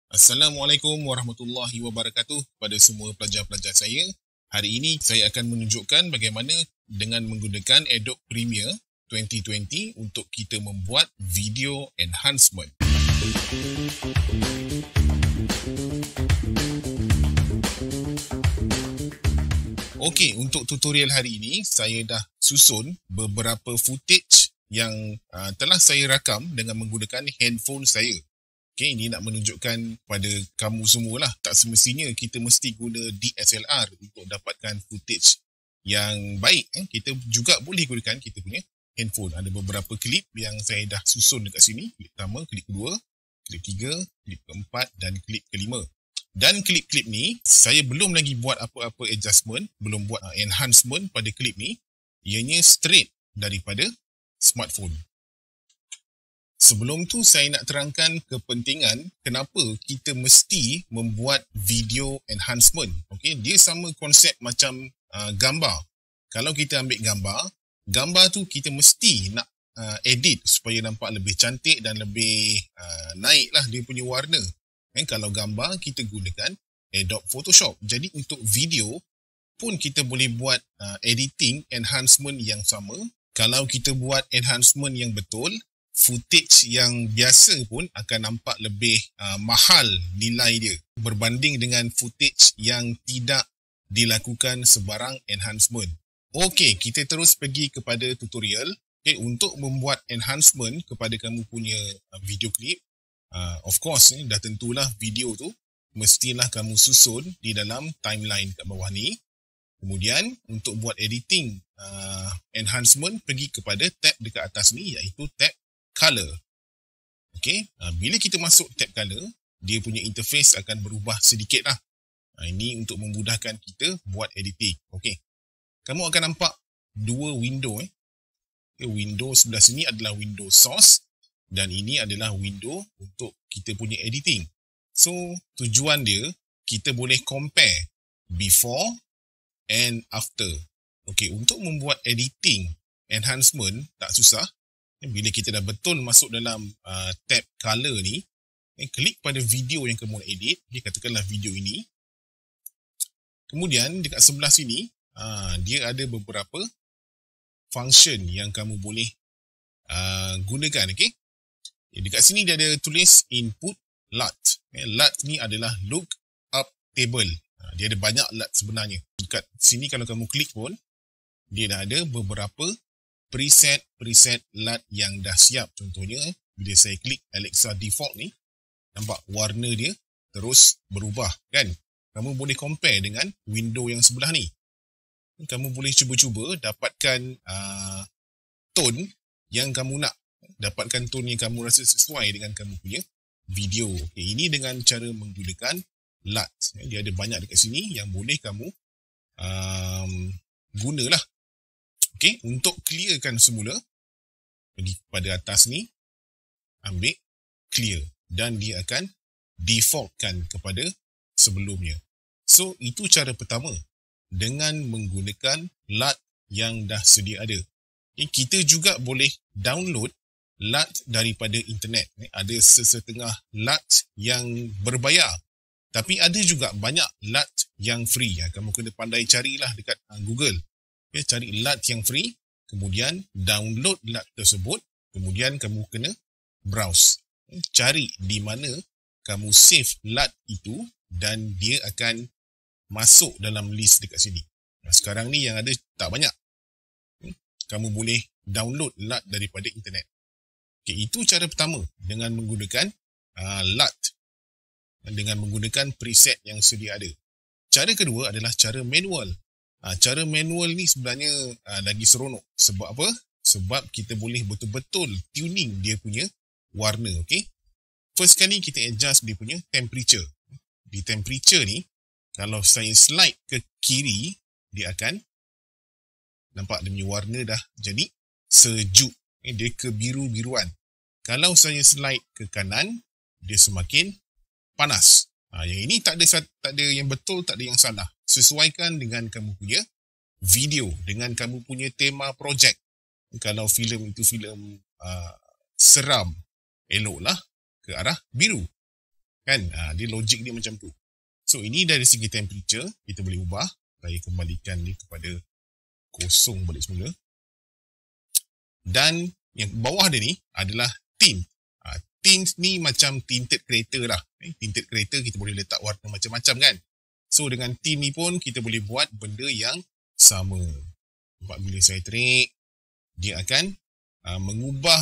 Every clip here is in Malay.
Assalamualaikum warahmatullahi wabarakatuh kepada semua pelajar-pelajar saya. Hari ini saya akan menunjukkan bagaimana dengan menggunakan Adobe Premiere 2020 untuk kita membuat video enhancement. Okey, untuk tutorial hari ini saya dah susun beberapa footage yang telah saya rakam dengan menggunakan handphone saya. Okay, ini nak menunjukkan pada kamu semualah, tak semestinya kita mesti guna DSLR untuk dapatkan footage yang baik. Kita juga boleh gunakan kita punya handphone. Ada beberapa klip yang saya dah susun dekat sini. Klip pertama, klip kedua, klip tiga, klip keempat dan klip kelima. Dan klip-klip ni, saya belum lagi buat apa-apa adjustment, belum buat enhancement pada klip ni. Ianya straight daripada smartphone. Sebelum tu saya nak terangkan kepentingan kenapa kita mesti membuat video enhancement. Okey, dia sama konsep macam gambar. Kalau kita ambil gambar tu kita mesti nak edit supaya nampak lebih cantik dan lebih naiklah dia punya warna. Kalau gambar kita gunakan Adobe Photoshop. Jadi untuk video pun kita boleh buat editing enhancement yang sama. Kalau kita buat enhancement yang betul, footage yang biasa pun akan nampak lebih mahal nilai dia berbanding dengan footage yang tidak dilakukan sebarang enhancement. Okey, kita terus pergi kepada tutorial. Okay, untuk membuat enhancement kepada kamu punya video clip, of course, dah tentulah video tu mestilah kamu susun di dalam timeline kat bawah ni. Kemudian untuk buat editing enhancement, pergi kepada tab dekat atas ni iaitu tab color. Okey, bila kita masuk tab color, dia punya interface akan berubah sedikit lah. Ini untuk memudahkan kita buat editing. Okey, kamu akan nampak dua window. Window sebelah sini adalah window source dan ini adalah window untuk kita punya editing. So, tujuan dia, kita boleh compare before and after. Okey, untuk membuat editing enhancement tak susah. Bila kita dah betul masuk dalam tab color ni, klik pada video yang kamu nak edit. Katakanlah video ini. Kemudian dekat sebelah sini, dia ada beberapa function yang kamu boleh gunakan. Okay? Dekat sini dia ada tulis input LUT. LUT ni adalah look up table. Dia ada banyak LUT sebenarnya. Dekat sini kalau kamu klik pun, dia dah ada beberapa preset LUT yang dah siap. Contohnya, bila saya klik Alexa default ni, nampak warna dia terus berubah, kan? Kamu boleh compare dengan window yang sebelah ni. Kamu boleh cuba-cuba dapatkan tone yang kamu nak. Dapatkan tone yang kamu rasa sesuai dengan kamu punya video. Okay, ini dengan cara menggunakan LUT. Dia ada banyak dekat sini yang boleh kamu gunalah. Okey, untuk clearkan semula, pergi pada atas ni, ambil clear dan dia akan defaultkan kepada sebelumnya. So, itu cara pertama dengan menggunakan LUT yang dah sedia ada. Okay, kita juga boleh download LUT daripada internet. Ada sesetengah LUT yang berbayar, tapi ada juga banyak LUT yang free. Kamu kena pandai carilah dekat Google. Cari LUT yang free, kemudian download LUT tersebut, kemudian kamu kena browse. Cari di mana kamu save LUT itu dan dia akan masuk dalam list dekat sini. Sekarang ni yang ada tak banyak. Kamu boleh download LUT daripada internet. Okay, itu cara pertama dengan menggunakan LUT. Dengan menggunakan preset yang sedia ada. Cara kedua adalah cara manual. Cara manual ni sebenarnya lagi seronok. Sebab apa? Sebab kita boleh betul-betul tuning dia punya warna. Okay? First kali kita adjust dia punya temperature. Di temperature ni, kalau saya slide ke kiri, dia akan nampak dia punya warna dah jadi sejuk. Dia kebiru-biruan. Kalau saya slide ke kanan, dia semakin panas. Yang ini tak ada yang betul, tak ada yang salah. Sesuaikan dengan kamu punya video, dengan kamu punya tema projek. Kalau filem itu filem seram, eloklah ke arah biru. Kan? Dia logik dia macam tu. So, ini dari segi temperature, kita boleh ubah. Saya kembalikan dia kepada kosong balik semula. Dan yang bawah dia ni adalah tint. Tint ni macam tinted kereta lah. Tinted kereta kita boleh letak warna macam-macam kan. So, dengan tint ni pun kita boleh buat benda yang sama. Sebab bila saya terik, dia akan mengubah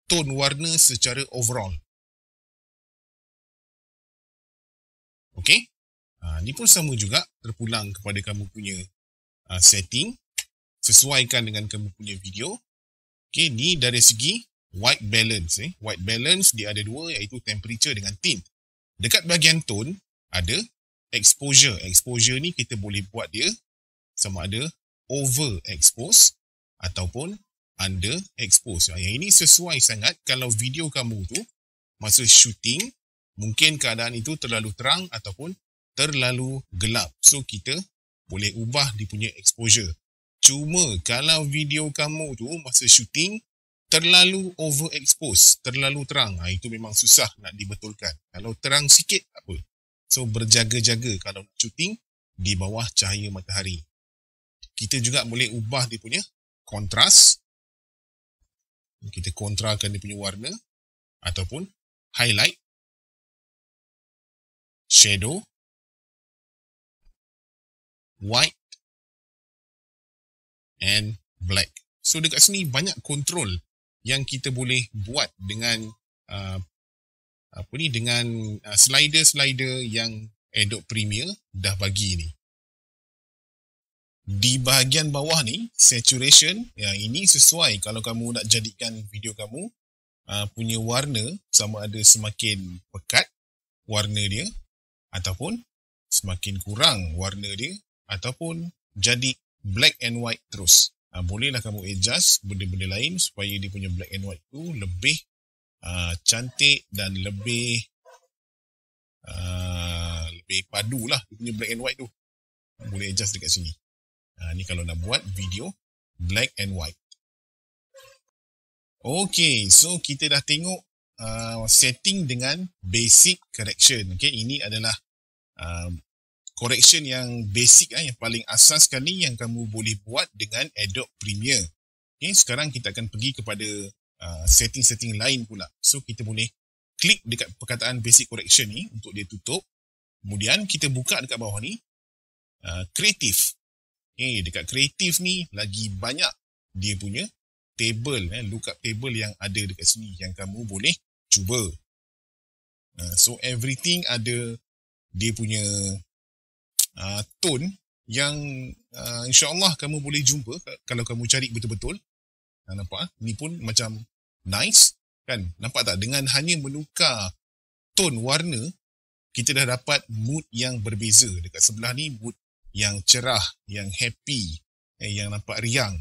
tone warna secara overall. Okey? Ni pun sama juga, terpulang kepada kamu punya setting. Sesuaikan dengan kamu punya video. Okey, ni dari segi white balance. White balance dia ada dua, iaitu temperature dengan tint. Dekat bahagian tone, ada exposure. Exposure ni kita boleh buat dia sama ada overexpose ataupun underexpose. Yang ini sesuai sangat kalau video kamu tu masa shooting, mungkin keadaan itu terlalu terang ataupun terlalu gelap. So, kita boleh ubah dia punya exposure. Cuma, kalau video kamu tu masa shooting terlalu overexpose, terlalu terang, itu memang susah nak dibetulkan. Kalau terang sikit, apa? So, berjaga-jaga kalau nak shooting di bawah cahaya matahari. Kita juga boleh ubah dia punya kontras. Kita kontrakan dia punya warna ataupun highlight, shadow, white and black. So dekat sini banyak kontrol yang kita boleh buat dengan dengan slider-slider yang Adobe Premiere dah bagi ni. Di bahagian bawah ni, saturation, yang ini sesuai kalau kamu nak jadikan video kamu punya warna sama ada semakin pekat warna dia ataupun semakin kurang warna dia ataupun jadi black and white terus. Bolehlah kamu adjust benda-benda lain supaya dia punya black and white tu lebih cantik dan lebih padu lah dia punya black and white tu. Boleh adjust dekat sini. Ni kalau nak buat video black and white. Okay, so kita dah tengok setting dengan basic correction. Okay, ini adalah correction yang basic, yang paling asas sekali yang kamu boleh buat dengan Adobe Premiere. Okay, sekarang kita akan pergi kepada setting-setting lain pula. So, kita boleh klik dekat perkataan basic correction ni untuk dia tutup. Kemudian, kita buka dekat bawah ni, creative. Okay, dekat creative ni, lagi banyak dia punya table, lookup table yang ada dekat sini yang kamu boleh cuba. So, everything ada dia punya tone yang insyaAllah kamu boleh jumpa kalau kamu cari betul-betul. Nampak? Ni pun macam nice. Kan? Nampak tak? Dengan hanya menukar tone warna, kita dah dapat mood yang berbeza. Dekat sebelah ni, mood yang cerah, yang happy, yang nampak riang.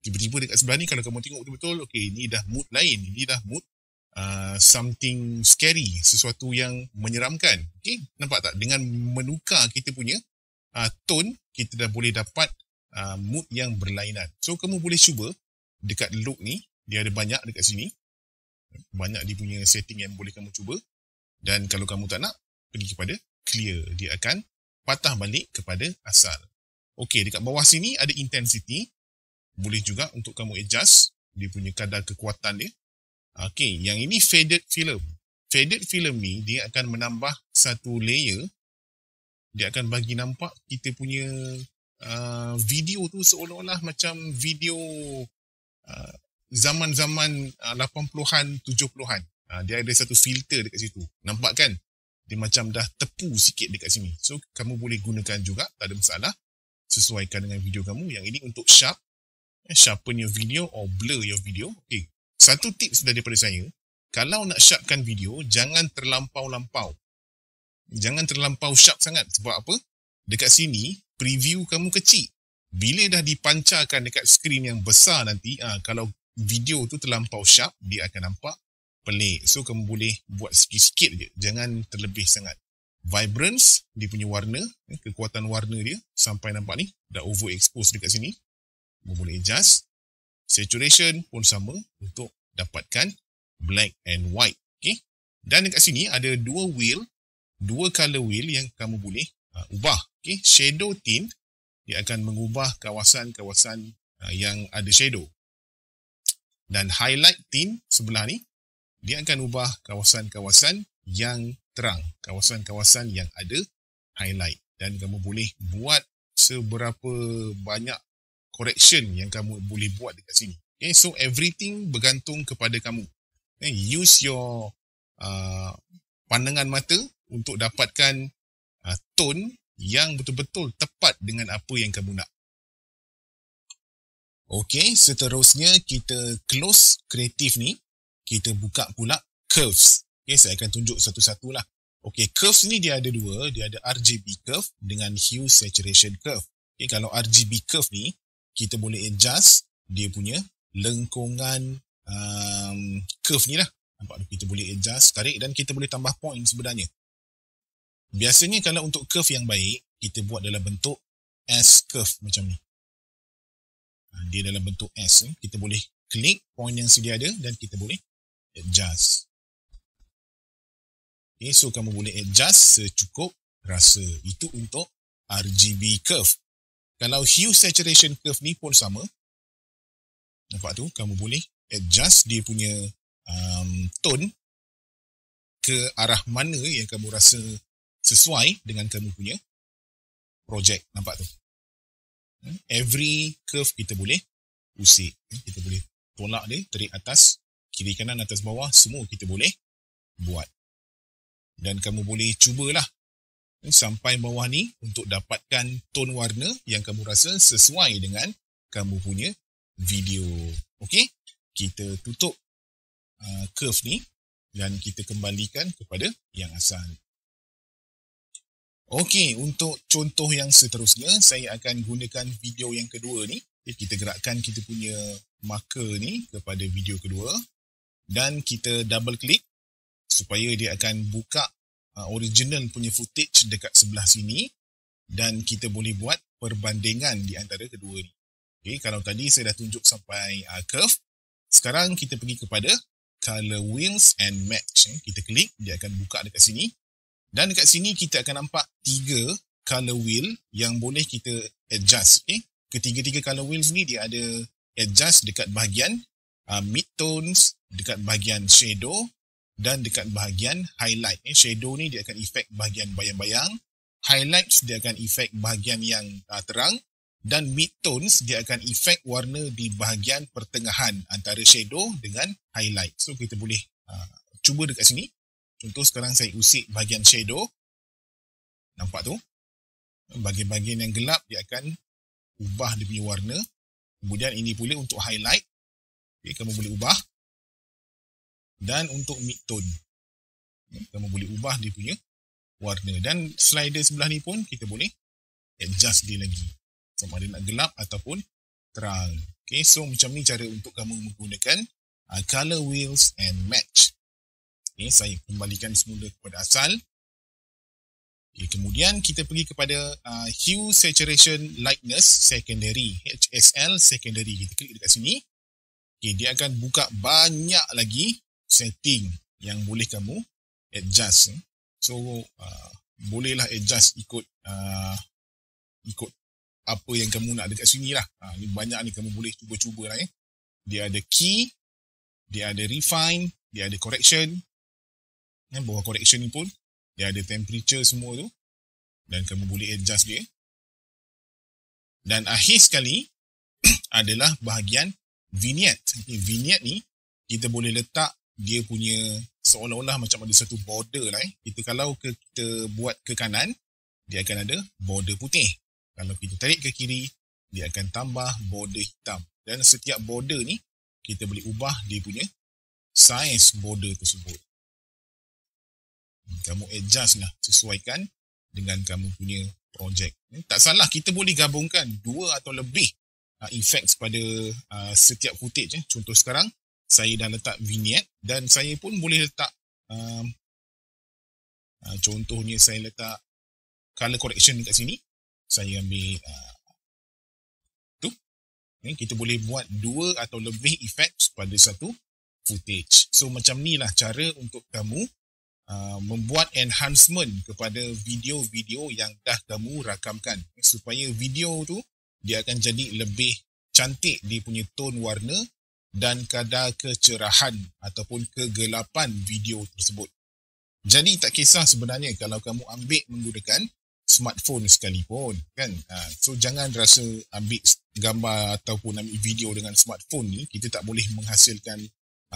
Tiba-tiba dekat sebelah ni, kalau kamu tengok betul-betul, okay, ni dah mood lain. Ini dah mood something scary, sesuatu yang menyeramkan. Okay? Nampak tak? Dengan menukar kita punya tone, kita dah boleh dapat mood yang berlainan. So, kamu boleh cuba dekat look ni. Dia ada banyak dekat sini. Banyak dia punya setting yang boleh kamu cuba. Dan kalau kamu tak nak, pergi kepada clear. Dia akan patah balik kepada asal. Okay, dekat bawah sini ada intensity. Boleh juga untuk kamu adjust dia punya kadar kekuatan dia. Okay, yang ini faded film. Faded film ni, dia akan menambah satu layer. Dia akan bagi nampak kita punya video tu seolah-olah macam video zaman-zaman 80-an, 70-an. Dia ada satu filter dekat situ. Nampak kan? Dia macam dah tepu sikit dekat sini. So, kamu boleh gunakan juga. Tak ada masalah. Sesuaikan dengan video kamu. Yang ini untuk sharpen your video or blur your video. Okay. Satu tips daripada saya. Kalau nak sharpkan video, jangan terlampau-lampau. Jangan terlampau sharp sangat. Sebab apa? Dekat sini, preview kamu kecil. Bila dah dipancarkan dekat skrin yang besar nanti, kalau video tu terlampau sharp, dia akan nampak pelik. So, kamu boleh buat sikit-sikit je. Jangan terlebih sangat. Vibrance, dia punya warna, kekuatan warna dia, sampai nampak ni, dah overexpose dekat sini. Kamu boleh adjust. Saturation pun sama untuk dapatkan black and white. Okay? Dan dekat sini ada dua color wheel yang kamu boleh ubah. Okay? Shadow tint, dia akan mengubah kawasan-kawasan yang ada shadow. Dan highlight tint sebelah ni, dia akan ubah kawasan-kawasan yang terang, kawasan-kawasan yang ada highlight. Dan kamu boleh buat seberapa banyak correction yang kamu boleh buat dekat sini. Okay, so everything bergantung kepada kamu. Okay, use your pandangan mata untuk dapatkan tone yang betul-betul tepat dengan apa yang kamu nak. Okay, seterusnya kita close kreatif ni. Kita buka pula curves. Okay, saya akan tunjuk satu-satu lah. Okay, curves ni dia ada dua. Dia ada RGB curve dengan hue saturation curve. Okay, kalau RGB curve ni, kita boleh adjust dia punya lengkungan curve ni lah. Nampak tu, kita boleh adjust, tarik dan kita boleh tambah point sebenarnya. Biasanya kalau untuk curve yang baik, kita buat dalam bentuk S curve macam ni. Dia dalam bentuk S. Kita boleh klik point yang sedia ada dan kita boleh adjust. Okay, so kamu boleh adjust secukup rasa. Itu untuk RGB curve. Kalau hue saturation curve ni pun sama. Nampak tu, kamu boleh adjust dia punya tone ke arah mana yang kamu rasa sesuai dengan kamu punya projek. Nampak tu. Every curve kita boleh usik. Kita boleh tolak dia, tarik atas, kiri kanan, atas bawah, semua kita boleh buat. Dan kamu boleh cubalah sampai bawah ni untuk dapatkan tone warna yang kamu rasa sesuai dengan kamu punya video. Okey, kita tutup curve ni dan kita kembalikan kepada yang asal. Okey, untuk contoh yang seterusnya, saya akan gunakan video yang kedua ni. Kita gerakkan kita punya marker ni kepada video kedua dan kita double klik supaya dia akan buka original punya footage dekat sebelah sini dan kita boleh buat perbandingan di antara kedua ni. Okay, kalau tadi saya dah tunjuk sampai curve, sekarang kita pergi kepada color wheels and match. Kita klik, dia akan buka dekat sini. Dan dekat sini kita akan nampak 3 color wheel yang boleh kita adjust. Okay? Ketiga-tiga color wheels ni dia ada adjust dekat bahagian midtones, dekat bahagian shadow dan dekat bahagian highlight. Shadow ni dia akan efek bahagian bayang-bayang, highlights dia akan efek bahagian yang terang dan midtones dia akan efek warna di bahagian pertengahan antara shadow dengan highlight. So kita boleh cuba dekat sini. Contoh sekarang saya usik bahagian shadow. Nampak tu? Bahagian-bahagian yang gelap dia akan ubah dia punya warna. Kemudian ini pula untuk highlight. Okay, kamu boleh ubah. Dan untuk midtone. Kamu boleh ubah dia punya warna. Dan slider sebelah ni pun kita boleh adjust dia lagi. Sama ada nak gelap ataupun terang. Okay, so macam ni cara untuk kamu menggunakan color wheels and match. Okay, saya kembalikan semula kepada asal. Okay, kemudian kita pergi kepada hue saturation lightness secondary, HSL secondary. Kita klik dekat sini. Okay, dia akan buka banyak lagi setting yang boleh kamu adjust. So bolehlah adjust ikut apa yang kamu nak dekat sini lah. Ni banyak ni kamu boleh cuba-cuba lah. Dia ada key, dia ada refine, dia ada correction. Bawah correction ni pun dia ada temperature semua tu dan kamu boleh adjust dia. Dan akhir sekali adalah bahagian vignette. Vignette ni kita boleh letak dia punya seolah-olah macam ada satu border lah. Kalau kita buat ke kanan, dia akan ada border putih. Kalau kita tarik ke kiri, dia akan tambah border hitam. Dan setiap border ni kita boleh ubah dia punya size border tersebut. Kamu adjust lah, sesuaikan dengan kamu punya projek. Tak salah, kita boleh gabungkan 2 atau lebih effects pada setiap footage. Contoh sekarang, saya dah letak vignette dan saya pun boleh letak contohnya saya letak color correction dekat sini. Saya ambil tu. Kita boleh buat 2 atau lebih effects pada satu footage. So macam ni lah cara untuk kamu membuat enhancement kepada video-video yang dah kamu rakamkan, supaya video tu dia akan jadi lebih cantik, dia punya tone warna dan kadar kecerahan ataupun kegelapan video tersebut. Jadi tak kisah sebenarnya kalau kamu ambil menggunakan smartphone sekalipun, kan? So jangan rasa ambil gambar ataupun ambil video dengan smartphone ni kita tak boleh menghasilkan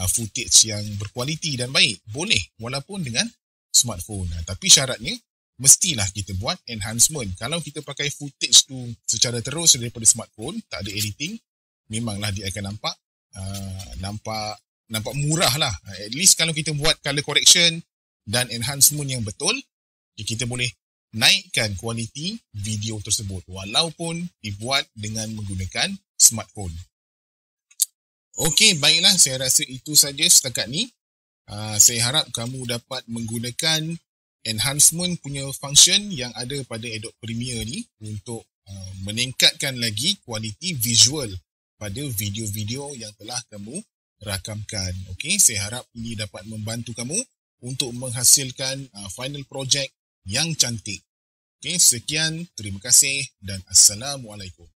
footage yang berkualiti dan baik. Boleh walaupun dengan smartphone. Tapi syaratnya mestilah kita buat enhancement. Kalau kita pakai footage tu secara terus daripada smartphone, tak ada editing, memanglah dia akan nampak murah lah. At least kalau kita buat color correction dan enhancement yang betul, kita boleh naikkan kualiti video tersebut walaupun dibuat dengan menggunakan smartphone. Okey, baiklah, saya rasa itu saja setakat ni. Saya harap kamu dapat menggunakan enhancement punya function yang ada pada Adobe Premiere ni untuk meningkatkan lagi kualiti visual pada video-video yang telah kamu rakamkan. Okey, saya harap ini dapat membantu kamu untuk menghasilkan final project yang cantik. Okey, sekian, terima kasih dan Assalamualaikum.